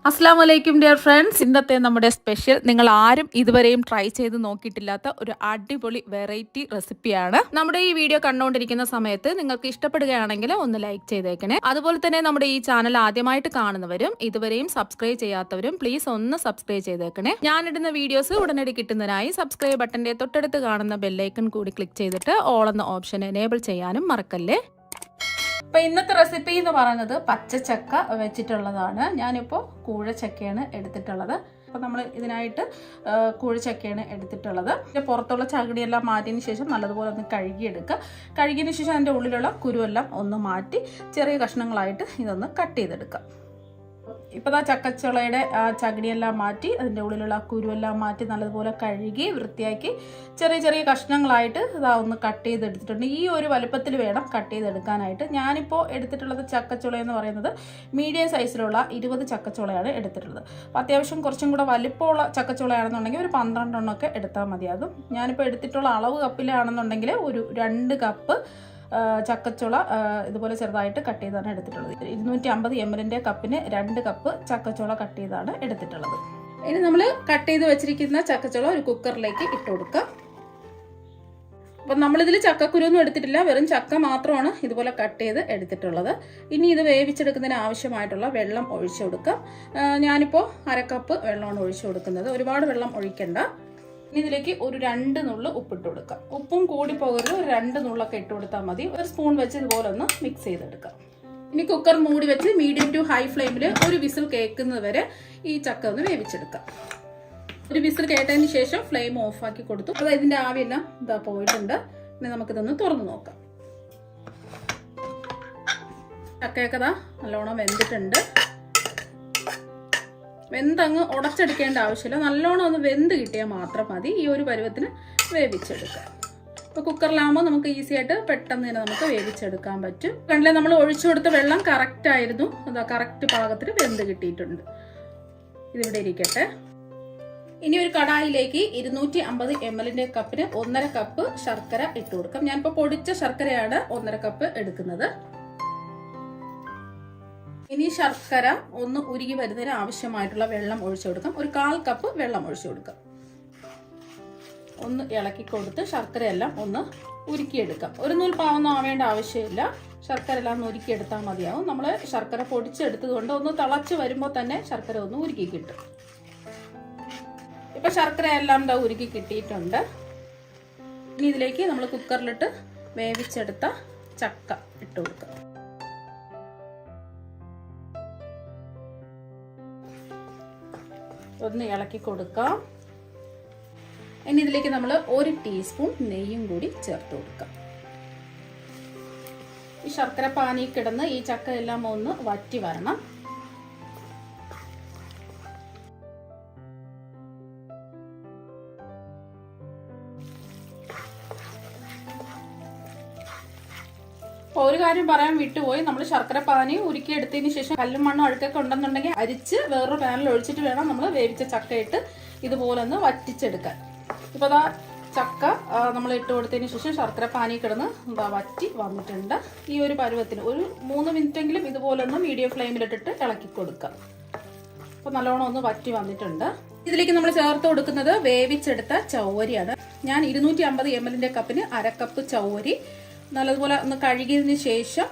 അസ്സാം വലൈക്കും dear friends. ഇന്നത്തെ നമ്മുടെ സ്പെഷ്യൽ നിങ്ങൾ ആരും ഇതുവരെയും ട്രൈ ചെയ്ത് നോക്കിയിട്ടില്ലാത്ത ഒരു അടിപൊളി വെറൈറ്റി റെസിപ്പിയാണ്. നമ്മുടെ ഈ വീഡിയോ കണ്ടുകൊണ്ടിരിക്കുന്ന സമയത്ത് നിങ്ങൾക്ക് ഇഷ്ടപ്പെടുകയാണെങ്കിൽ ഒന്ന് ലൈക്ക് ചെയ്തേക്കണേ. അതുപോലെ തന്നെ നമ്മുടെ ഈ ചാനൽ ആദ്യമായിട്ട് കാണുന്നവരും ഇതുവരെയും സബ്സ്ക്രൈബ് ചെയ്യാത്തവരും പ്ലീസ് ഒന്ന് സബ്സ്ക്രൈബ് ചെയ്തേക്കണേ. ഞാനിടുന്ന വീഡിയോസ് ഉടനടി കിട്ടുന്നതിനായി സബ്സ്ക്രൈബ് ബട്ടന്റെ തൊട്ടടുത്ത് കാണുന്ന ബെല്ലൈക്കൺ കൂടി ക്ലിക്ക് ചെയ്തിട്ട് ഓൾ എന്ന ഓപ്ഷൻ എനേബിൾ ചെയ്യാനും മറക്കല്ലേ. അപ്പോൾ ഇന്നത്തെ റെസിപ്പി എന്ന് പറയുന്നത് പച്ചച്ചക്ക വെച്ചിട്ടുള്ളതാണ്. ഞാനിപ്പോൾ കൂഴച്ചക്കയാണ് എടുത്തിട്ടുള്ളത്. അപ്പോൾ നമ്മൾ ഇതിനായിട്ട് കൂഴച്ചക്കയാണ് എടുത്തിട്ടുള്ളത്. പുറത്തുള്ള ചകിടിയെല്ലാം മാറ്റിയതിന് ശേഷം നല്ലതുപോലെ ഒന്ന് കഴുകിയെടുക്കുക. കഴുകിയതിന് ശേഷം അതിൻ്റെ ഉള്ളിലുള്ള കുരുവെല്ലാം ഒന്ന് മാറ്റി ചെറിയ കഷ്ണങ്ങളായിട്ട് ഇതൊന്ന് കട്ട് ചെയ്തെടുക്കുക. ഇപ്പോൾ ആ ചക്കച്ചുളയുടെ ചകിടിയെല്ലാം മാറ്റി അതിൻ്റെ ഉള്ളിലുള്ള കുരുവെല്ലാം മാറ്റി നല്ലതുപോലെ കഴുകി വൃത്തിയാക്കി ചെറിയ ചെറിയ കഷ്ണങ്ങളായിട്ട് ഇതാ ഒന്ന് കട്ട് ചെയ്തെടുത്തിട്ടുണ്ട്. ഈ ഒരു വലുപ്പത്തിൽ വേണം കട്ട് ചെയ്തെടുക്കാനായിട്ട്. ഞാനിപ്പോൾ എടുത്തിട്ടുള്ളത് ചക്കച്ചുള എന്ന് പറയുന്നത് മീഡിയം സൈസിലുള്ള 20 ചക്കച്ചുളയാണ് എടുത്തിട്ടുള്ളത്. അപ്പോൾ അത്യാവശ്യം കുറച്ചും കൂടെ വലിപ്പമുള്ള ചക്കച്ചുളയാണെന്നുണ്ടെങ്കിൽ ഒരു 12 എണ്ണമൊക്കെ എടുത്താൽ മതിയാകും. ഞാനിപ്പോൾ എടുത്തിട്ടുള്ള അളവ് കപ്പിലാണെന്നുണ്ടെങ്കിൽ ഒരു 2 കപ്പ് ചക്കച്ചുള ഇതുപോലെ ചെറുതായിട്ട് കട്ട് ചെയ്താണ് എടുത്തിട്ടുള്ളത്. 250 ml കപ്പിന് 2 കപ്പ് ചക്കച്ചുള കട്ട് ചെയ്താണ് എടുത്തിട്ടുള്ളത്. ഇനി നമ്മൾ കട്ട് ചെയ്ത് വെച്ചിരിക്കുന്ന ചക്കച്ചുള ഒരു കുക്കറിലേക്ക് ഇട്ട് കൊടുക്കുക. അപ്പം നമ്മളിതിൽ ചക്കക്കുരുവൊന്നും എടുത്തിട്ടില്ല, വെറും ചക്ക മാത്രമാണ് ഇതുപോലെ കട്ട് ചെയ്ത് എടുത്തിട്ടുള്ളത്. ഇനി ഇത് വേവിച്ചെടുക്കുന്നതിന് ആവശ്യമായിട്ടുള്ള വെള്ളം ഒഴിച്ചു കൊടുക്കാം. ഞാനിപ്പോൾ 1/2 കപ്പ് വെള്ളമാണ് ഒഴിച്ചു കൊടുക്കുന്നത്. ഒരുപാട് വെള്ളം ഒഴിക്കണ്ട. ഇനി ഇതിലേക്ക് ഒരു 2 നുള്ള് ഉപ്പിട്ട് കൊടുക്കാം. ഉപ്പും കൂടി പോകരുത്, ഒരു 2 നുള്ളൊക്കെ ഇട്ട് കൊടുത്താൽ മതി. ഒരു സ്പൂൺ വെച്ച് ഇതുപോലെ ഒന്ന് മിക്സ് ചെയ്തെടുക്കാം. ഇനി കുക്കർ മൂടി വെച്ച് മീഡിയം ടു ഹൈ ഫ്ലെയിമിൽ ഒരു വിസിൽ കേൾക്കുന്നത് വരെ ഈ ചക്ക ഒന്ന് വേവിച്ചെടുക്കാം. ഒരു വിസിൽ കേട്ടതിന് ശേഷം ഫ്ലെയിം ഓഫാക്കി കൊടുത്തു. അപ്പോൾ ഇതിൻ്റെ ആവിയെല്ലാം ഇതാ പോയിട്ടുണ്ട്. ഇനി നമുക്കിതൊന്ന് തുറന്നു നോക്കാം. ചക്കയൊക്കെ ഇതാ നല്ലോണം വെന്തിട്ടുണ്ട്. വെന്തങ്ങ് ഉടച്ചെടുക്കേണ്ട ആവശ്യമില്ല, നല്ലോണം ഒന്ന് വെന്ത് കിട്ടിയാൽ മാത്രം മതി. ഈ ഒരു പരുവത്തിന് വേവിച്ചെടുക്കുക. ഇപ്പോൾ കുക്കറിലാകുമ്പോൾ നമുക്ക് ഈസി ആയിട്ട് പെട്ടെന്ന് തന്നെ നമുക്ക് വേവിച്ചെടുക്കാൻ പറ്റും. കണ്ടില്ലേ, നമ്മൾ ഒഴിച്ചു കൊടുത്ത വെള്ളം കറക്റ്റ് ആയിരുന്നു. അതാ കറക്റ്റ് പാകത്തിന് വെന്ത് കിട്ടിയിട്ടുണ്ട്. ഇതിവിടെ ഇരിക്കട്ടെ. ഇനി ഒരു കടായിലേക്ക് 250 ml കപ്പിന് 1.5 കപ്പ് ശർക്കര ഇട്ട് കൊടുക്കാം. ഞാനിപ്പോൾ പൊടിച്ച ശർക്കരയാണ് 1.5 കപ്പ് എടുക്കുന്നത്. ഇനി ശർക്കര ഒന്ന് ഉരുകി വരുന്നതിന് ആവശ്യമായിട്ടുള്ള വെള്ളം ഒഴിച്ചു കൊടുക്കാം. ഒരു 1/4 കപ്പ് വെള്ളം ഒഴിച്ചു കൊടുക്കാം. ഒന്ന് ഇളക്കി കൊടുത്ത് ശർക്കരയെല്ലാം ഒന്ന് ഉരുക്കിയെടുക്കാം. ഒരു നൂൽപ്പാവൊന്നും ആവേണ്ട ആവശ്യമില്ല. ശർക്കര എല്ലാം ഒന്ന് ഉരുക്കിയെടുത്താൽ മതിയാവും. നമ്മൾ ശർക്കര പൊടിച്ചെടുത്തത് കൊണ്ട് ഒന്ന് തിളച്ച് വരുമ്പോൾ തന്നെ ശർക്കര ഒന്ന് ഉരുക്കി കിട്ടും. ഇപ്പം ശർക്കര എല്ലാം ഇതാ ഉരുക്കി കിട്ടിയിട്ടുണ്ട്. ഇനി ഇതിലേക്ക് നമ്മൾ കുക്കറിലിട്ട് വേവിച്ചെടുത്ത ചക്ക ഇട്ട് കൊടുക്കാം. ഒന്ന് ഇളക്കി കൊടുക്കാം. ഇനി ഇതിലേക്ക് നമ്മൾ 1 ടീസ്പൂൺ നെയ്യും കൂടി ചേർത്ത് കൊടുക്കാം. ഈ ശർക്കര പാനി കിടന്ന് ഈ ചക്ക എല്ലാം ഒന്ന് വറ്റി വരണം. ഒരു കാര്യം പറയാൻ വിട്ടുപോയി, നമ്മൾ ശർക്കര പാനി ഉരുക്കിയെടുത്തതിന് ശേഷം കല്ലും മണ്ണും അഴുക്കൊക്കെ ഉണ്ടെന്നുണ്ടെങ്കിൽ അരിച്ച് വേറൊരു പാനിൽ ഒഴിച്ചിട്ട് വേണം നമ്മൾ വേവിച്ച ചക്ക ഇട്ട് ഇതുപോലെ ഒന്ന് വറ്റിച്ചെടുക്കാൻ. ഇപ്പോൾ അതാ ചക്ക നമ്മൾ ഇട്ട് കൊടുത്തതിന് ശേഷം ശർക്കര പാനി കിടന്ന് വറ്റി വന്നിട്ടുണ്ട്. ഈ ഒരു പരുവത്തിന് ഒരു 3 മിനിറ്റെങ്കിലും ഇതുപോലെ ഒന്ന് മീഡിയം ഫ്ലെയിമിലിട്ടിട്ട് ഇളക്കി കൊടുക്കാം. അപ്പോൾ നല്ലോണം ഒന്ന് വറ്റി വന്നിട്ടുണ്ട്. ഇതിലേക്ക് നമ്മൾ ചേർത്ത് കൊടുക്കുന്നത് വേവിച്ചെടുത്ത ചൗവരിയാണ്. ഞാൻ 250 ml കപ്പിന് 1/2 കപ്പ് ചൗവരി നല്ലതുപോലെ ഒന്ന് കഴുകിയതിന് ശേഷം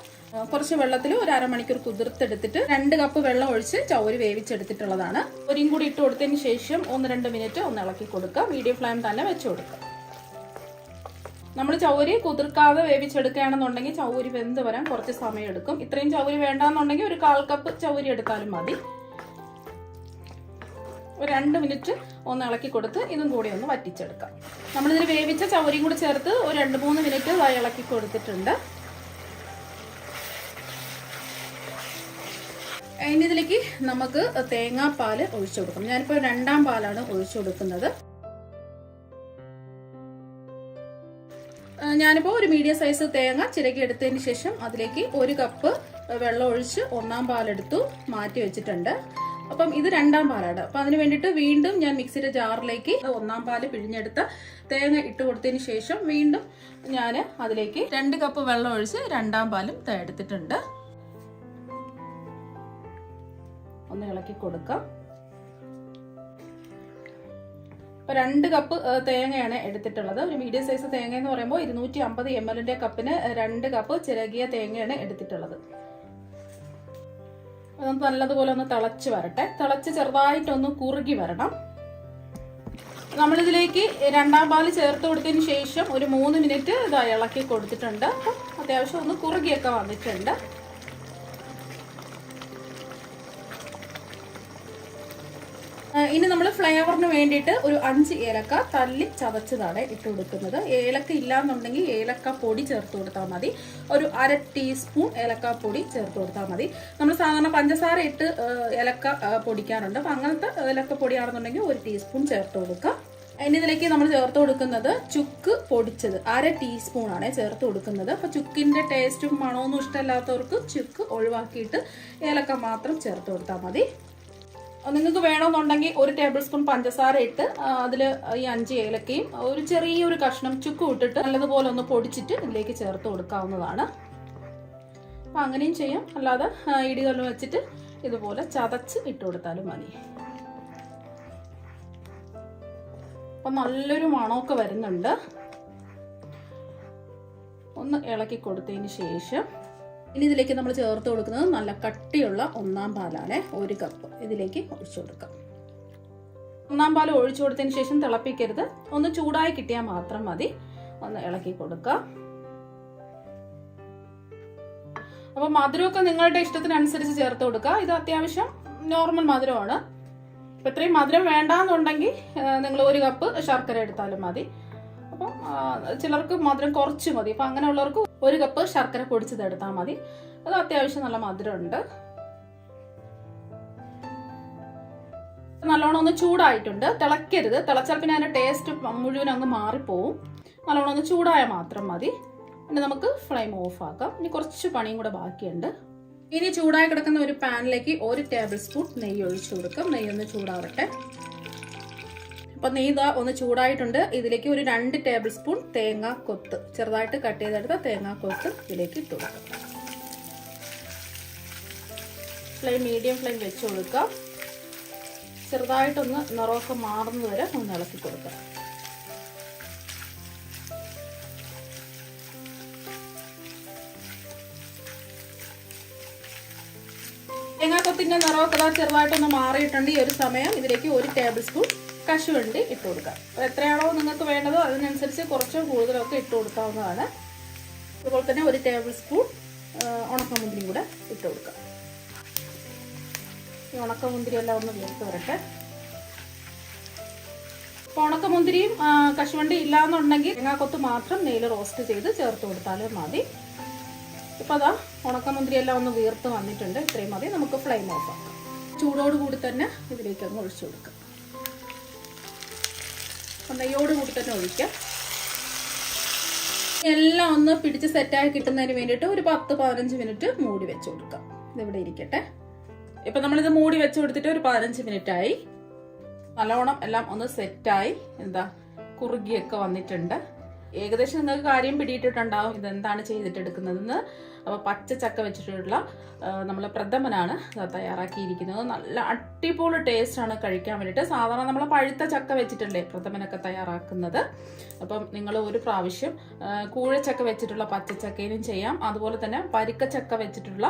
കുറച്ച് വെള്ളത്തിൽ ഒരു അരമണിക്കൂർ കുതിർത്തെടുത്തിട്ട് 2 കപ്പ് വെള്ളം ഒഴിച്ച് ചൗവരി വേവിച്ചെടുത്തിട്ടുള്ളതാണ്. ഒരിയും കൂടി ഇട്ട് കൊടുത്തതിന് ശേഷം 1-2 മിനിറ്റ് ഒന്ന് ഇളക്കി കൊടുക്കുക. മീഡിയം ഫ്ലെയിം തന്നെ വെച്ച് കൊടുക്കുക. നമ്മൾ ചൗവരി കുതിർക്കാതെ വേവിച്ചെടുക്കുകയാണെന്നുണ്ടെങ്കിൽ ചൗവരി വെന്ത് വരാൻ കുറച്ച് സമയം എടുക്കും. ഇത്രയും ചൗവരി വേണ്ടാന്നുണ്ടെങ്കിൽ ഒരു 1/4 കപ്പ് ചൗവരി എടുത്താലും മതി. ഒരു 2 മിനിറ്റ് ഒന്ന് ഇളക്കി കൊടുത്ത് ഇതും കൂടി ഒന്ന് വറ്റിച്ചെടുക്കാം. നമ്മളിതിൽ വേവിച്ച ചൗവരിയും കൂടി ചേർത്ത് ഒരു 2-3 മിനിറ്റ് ഇളക്കി കൊടുത്തിട്ടുണ്ട്. ഇനി ഇതിലേക്ക് നമുക്ക് തേങ്ങാപ്പാൽ ഒഴിച്ചു കൊടുക്കാം. ഞാനിപ്പോൾ 2ാം പാലാണ് ഒഴിച്ചു കൊടുക്കുന്നത്. ഞാനിപ്പോൾ ഒരു മീഡിയം സൈസ് തേങ്ങ ചിരകി എടുത്തതിന് ശേഷം അതിലേക്ക് 1 കപ്പ് വെള്ളം ഒഴിച്ച് 1ാം പാലെടുത്തു മാറ്റി വെച്ചിട്ടുണ്ട്. അപ്പം ഇത് 2ാം പാലാണ്. അപ്പം അതിന് വേണ്ടിയിട്ട് വീണ്ടും ഞാൻ മിക്സിയുടെ ജാറിലേക്ക് 1ാം പാല് പിഴിഞ്ഞെടുത്ത തേങ്ങ ഇട്ട് കൊടുത്തതിന് ശേഷം വീണ്ടും ഞാൻ അതിലേക്ക് 2 കപ്പ് വെള്ളം ഒഴിച്ച് 2ാം പാലും എടുത്തിട്ടുണ്ട്. ഒന്ന് ഇളക്കി കൊടുക്കാം. ഇപ്പോൾ 2 കപ്പ് തേങ്ങയാണ് എടുത്തിട്ടുള്ളത്. ഒരു മീഡിയം സൈസ് തേങ്ങ എന്ന് പറയുമ്പോൾ 250 ml കപ്പിന് 2 കപ്പ് ചിരകിയ തേങ്ങയാണ് എടുത്തിട്ടുള്ളത്. അത് നല്ലതുപോലെ ഒന്ന് തിളച്ച് വരട്ടെ. തിളച്ച് ചെറുതായിട്ടൊന്ന് കുറുകി വരണം. നമ്മളിതിലേക്ക് 2ാം പാല് ചേർത്ത് കൊടുത്തതിന് ശേഷം ഒരു 3 മിനിറ്റ് ഇതാ ഇളക്കി കൊടുത്തിട്ടുണ്ട്. അപ്പം അത്യാവശ്യം ഒന്ന് കുറുകിയൊക്കെ വന്നിട്ടുണ്ട്. ഇനി നമ്മൾ ഫ്ലേവറിന് വേണ്ടിയിട്ട് ഒരു 5 ഏലക്ക തല്ലി ചതച്ചതാണ് ഇട്ട് കൊടുക്കുന്നത്. ഏലക്ക ഇല്ലാന്നുണ്ടെങ്കിൽ ഏലക്ക പൊടി ചേർത്ത് കൊടുത്താൽ മതി. ഒരു 1/2 ടീസ്പൂൺ ഏലക്ക പൊടി ചേർത്ത് കൊടുത്താൽ മതി. നമ്മൾ സാധാരണ പഞ്ചസാര ഇട്ട് ഏലക്ക പൊടിക്കാറുണ്ട്. അപ്പം അങ്ങനത്തെ ഏലക്ക പൊടിയാണെന്നുണ്ടെങ്കിൽ 1 ടീസ്പൂൺ ചേർത്ത് കൊടുക്കുക. ഇനി ഇതിലേക്ക് നമ്മൾ ചേർത്ത് കൊടുക്കുന്നത് ചുക്ക് പൊടിച്ചത് 1/2 ടീസ്പൂണാണ് ചേർത്ത് കൊടുക്കുന്നത്. അപ്പോൾ ചുക്കിൻ്റെ ടേസ്റ്റും മണമൊന്നും ഇഷ്ടമില്ലാത്തവർക്ക് ചുക്ക് ഒഴിവാക്കിയിട്ട് ഏലക്ക മാത്രം ചേർത്ത് കൊടുത്താൽ മതി. നിങ്ങൾക്ക് വേണമെന്നുണ്ടെങ്കിൽ 1 ടേബിൾ സ്പൂൺ പഞ്ചസാര ഇട്ട് അതിൽ ഈ 5 ഏലക്കയും ഒരു ചെറിയൊരു കഷ്ണം ചുക്കും ഇട്ടിട്ട് നല്ലതുപോലെ ഒന്ന് പൊടിച്ചിട്ട് ഇതിലേക്ക് ചേർത്ത് കൊടുക്കാവുന്നതാണ്. അപ്പം അങ്ങനെയും ചെയ്യാം. അല്ലാതെ ഇടികല്ല് വെച്ചിട്ട് ഇതുപോലെ ചതച്ച് ഇട്ട് കൊടുത്താലും മതി. അപ്പം നല്ലൊരു മണമൊക്കെ വരുന്നുണ്ട്. ഒന്ന് ഇളക്കി കൊടുത്തതിന് ശേഷം ഇനി ഇതിലേക്ക് നമ്മൾ ചേർത്ത് കൊടുക്കുന്നത് നല്ല കട്ടിയുള്ള 1ാം പാലാണ്. 1 കപ്പ് ഇതിലേക്ക് ഒഴിച്ചു കൊടുക്കാം. 1ാം പാൽ ഒഴിച്ചു കൊടുത്തതിന് ശേഷം തിളപ്പിക്കരുത്. ഒന്ന് ചൂടായി കിട്ടിയാൽ മാത്രം മതി. ഒന്ന് ഇളക്കി കൊടുക്കാം. അപ്പോൾ മധുരമൊക്കെ നിങ്ങളുടെ ഇഷ്ടത്തിനനുസരിച്ച് ചേർത്ത് കൊടുക്കുക. ഇത് അത്യാവശ്യം നോർമൽ മധുരമാണ്. ഇപ്പം ഇത്രയും മധുരം വേണ്ടാന്നുണ്ടെങ്കിൽ നിങ്ങൾ 1 കപ്പ് ശർക്കര എടുത്താലും മതി. അപ്പം ചിലർക്ക് മധുരം കുറച്ച് മതി. അപ്പം അങ്ങനെയുള്ളവർക്ക് 1 കപ്പ് ശർക്കര പൊടിച്ചത് എടുത്താൽ മതി. അത് അത്യാവശ്യം നല്ല മധുരമുണ്ട്. നല്ലോണം ഒന്ന് ചൂടായിട്ടുണ്ട്. തിളക്കരുത്. തിളച്ചാൽ പിന്നെ അതിന്റെ ടേസ്റ്റ് മുഴുവൻ അങ്ങ് മാറിപ്പോവും. നല്ലോണം ഒന്ന് ചൂടായാൽ മാത്രം മതി. പിന്നെ നമുക്ക് ഫ്ലെയിം ഓഫ് ആക്കാം. ഇനി കുറച്ച് പണിയും കൂടെ ബാക്കിയുണ്ട്. ഇനി ചൂടായി കിടക്കുന്ന ഒരു പാനിലേക്ക് 1 ടേബിൾ സ്പൂൺ നെയ്യ് ഒഴിച്ചു കൊടുക്കാം. നെയ്യ് ഒന്ന് ചൂടാവട്ടെ. അപ്പൊ നെയ്യ് ഒന്ന് ചൂടായിട്ടുണ്ട്. ഇതിലേക്ക് ഒരു 2 ടേബിൾ സ്പൂൺ തേങ്ങ കൊത്ത് ചെറുതായിട്ട് കട്ട് ചെയ്തെടുത്ത തേങ്ങ കൊത്ത് ഇതിലേക്ക് ഇട്ട് കൊടുക്കാം. ഫ്ലെയിം മീഡിയം ഫ്ലെയിം വെച്ച് കൊടുക്കാം. ചെറുതായിട്ടൊന്ന് നിറമൊക്കെ മാറുന്നത് വരെ ഒന്ന് ഇളക്കി കൊടുക്കാം. തേങ്ങാക്കൊത്തിന്റെ നിറമൊക്കെ ചെറുതായിട്ടൊന്ന് മാറിയിട്ടുണ്ട്. ഈ ഒരു സമയം ഇതിലേക്ക് 1 ടേബിൾ സ്പൂൺ കശുവണ്ടി ഇട്ട് കൊടുക്കാം. എത്രയാണോ നിങ്ങൾക്ക് വേണ്ടതോ അതിനനുസരിച്ച് കുറച്ചോ കൂടുതലൊക്കെ ഇട്ട് കൊടുക്കാവുന്നതാണ്. അതുപോലെ തന്നെ 1 ടേബിൾ സ്പൂൺ ഉണക്കമുന്തിരി കൂടെ ഇട്ട് കൊടുക്കാം. ഈ ഉണക്കമുന്തിരി എല്ലാം ഒന്ന് വീർത്ത് വരട്ടെ. അപ്പോൾ ഉണക്കമുന്തിരിയും കശുവണ്ടി ഇല്ലാന്നുണ്ടെങ്കിൽ തേങ്ങാക്കൊത്ത് മാത്രം നെയ്യിൽ റോസ്റ്റ് ചെയ്ത് ചേർത്ത് കൊടുത്താലും മതി. ഇപ്പോൾ അതാ ഉണക്കമുന്തിരി എല്ലാം ഒന്ന് വീർത്ത് വന്നിട്ടുണ്ട്. ഇത്രയും മതി. നമുക്ക് ഫ്ലെയിം ഓഫ് ആക്കാം. ചൂടോട് കൂടി തന്നെ ഇതിലേക്ക് ഒന്ന് ഒഴിച്ചു കൊടുക്കാം. നെയ്യോട് കൂടി തന്നെ ഒഴിക്കാം. എല്ലാം ഒന്ന് പിടിച്ച് സെറ്റായി കിട്ടുന്നതിന് വേണ്ടിയിട്ട് ഒരു 10-15 മിനിറ്റ് മൂടി വെച്ച് കൊടുക്കാം. ഇതിവിടെ ഇരിക്കട്ടെ. ഇപ്പം നമ്മളിത് മൂടി വെച്ച് കൊടുത്തിട്ട് ഒരു 15 മിനിറ്റ് ആയി. നല്ലോണം എല്ലാം ഒന്ന് സെറ്റായി കുറുകിയൊക്കെ വന്നിട്ടുണ്ട്. ഏകദേശം നിങ്ങൾക്ക് കാര്യം പിടിയിട്ടിട്ടുണ്ടാവും ഇതെന്താണ് ചെയ്തിട്ടെടുക്കുന്നതെന്ന്. അപ്പോൾ പച്ച ചക്ക വെച്ചിട്ടുള്ള നമ്മളെ പ്രഥമനാണ് തയ്യാറാക്കിയിരിക്കുന്നത്. നല്ല അടിപൊളി ടേസ്റ്റാണ് കഴിക്കാൻ വേണ്ടിയിട്ട്. സാധാരണ നമ്മൾ പഴുത്ത ചക്ക വെച്ചിട്ടല്ലേ പ്രഥമനൊക്കെ തയ്യാറാക്കുന്നത്. അപ്പം നിങ്ങൾ ഒരു പ്രാവശ്യം കൂഴച്ചക്ക വെച്ചിട്ടുള്ള പച്ചച്ചക്കയിലും ചെയ്യാം. അതുപോലെ തന്നെ പരിക്കച്ചക്ക വെച്ചിട്ടുള്ള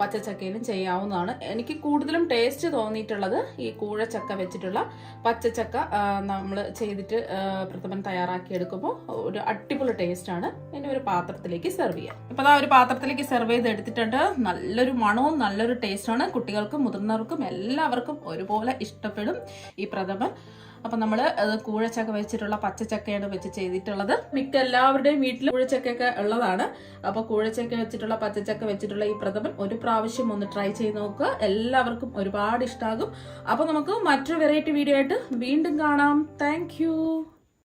പച്ചച്ചക്കയിലും ചെയ്യാവുന്നതാണ്. എനിക്ക് കൂടുതലും ടേസ്റ്റ് തോന്നിയിട്ടുള്ളത് ഈ കൂഴച്ചക്ക വെച്ചിട്ടുള്ള പച്ചച്ചക്ക നമ്മൾ ചെയ്തിട്ട് പ്രഥമൻ തയ്യാറാക്കി എടുക്കുമ്പോൾ ഒരു അടിപൊളി ടേസ്റ്റാണ്. ഇനി ഒരു പാത്രത്തിലേക്ക് സെർവ് ചെയ്യാം. ഇപ്പം അതാ ഒരു പാത്രത്തിലേക്ക് സെർവ് ചെയ്ത് എടുത്തിട്ടുണ്ട്. നല്ലൊരു മണവും നല്ലൊരു ടേസ്റ്റാണ്. കുട്ടികൾക്കും മുതിർന്നവർക്കും എല്ലാവർക്കും ഒരുപോലെ ഇഷ്ടപ്പെടും ഈ പ്രഥമൻ. അപ്പം നമ്മൾ കൂഴച്ചക്ക വെച്ചിട്ടുള്ള പച്ചച്ചക്കയാണ് വെച്ച് ചെയ്തിട്ടുള്ളത്. മിക്ക എല്ലാവരുടെയും വീട്ടിൽ കൂഴച്ചക്കയൊക്കെ ഉള്ളതാണ്. അപ്പോൾ കൂഴച്ചക്ക വെച്ചിട്ടുള്ള പച്ചച്ചക്ക വെച്ചിട്ടുള്ള ഈ പ്രഥമൻ ഒരു പ്രാവശ്യം ഒന്ന് ട്രൈ ചെയ്ത് നോക്കുക. എല്ലാവർക്കും ഒരുപാട് ഇഷ്ടമാകും. അപ്പോൾ നമുക്ക് മറ്റൊരു വെറൈറ്റി വീഡിയോ ആയിട്ട് വീണ്ടും കാണാം. താങ്ക്